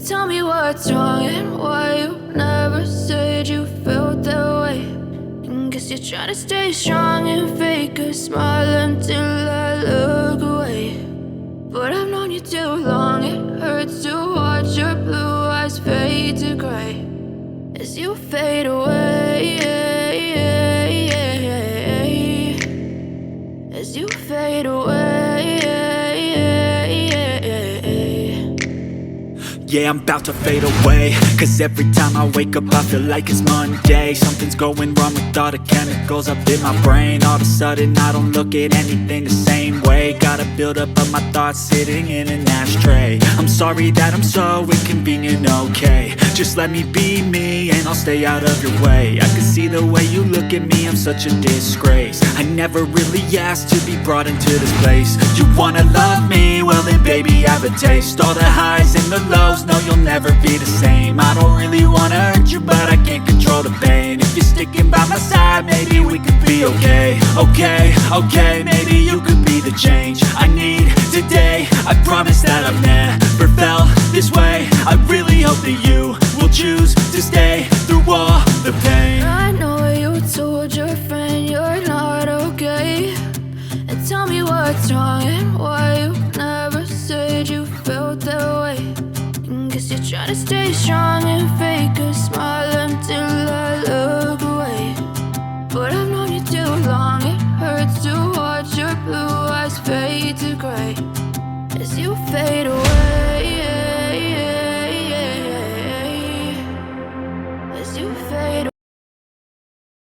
Tell me what's wrong and why you never said you felt that way. And guess you're trying to stay strong and fake a smile until I look away. But I've known you too long, it hurts to watch your blue eyes fade to gray as you fade away, as you fade away. Yeah, I'm about to fade away, cause every time I wake up I feel like it's Monday. Something's going wrong with all the chemicals up in my brain. All of a sudden I don't look at anything the same way. Gotta build up of my thoughts sitting in an ashtray. I'm sorry that I'm so inconvenient, okay. Just let me be me and I'll stay out of your way. I can see the way you look at me, I'm such a disgrace. I never really asked to be brought into this place. You wanna love me? Well then baby have a taste. All the highs and the lows, no you'll never be the same. I don't really wanna hurt you but I can't control the pain. If you're sticking by my side maybe we could be okay. Okay, maybe you could be the change I need today. I promise that I've never felt this way. I really hope that you will choose to stay through all the pain. I know you told your friend you're not okay. And tell me what's wrong and why you never said you felt that way. And guess you're trying to stay strong and fake a smile until I look away. But I've known you too long, it hurts to watch your blue eyes fade to gray as you fade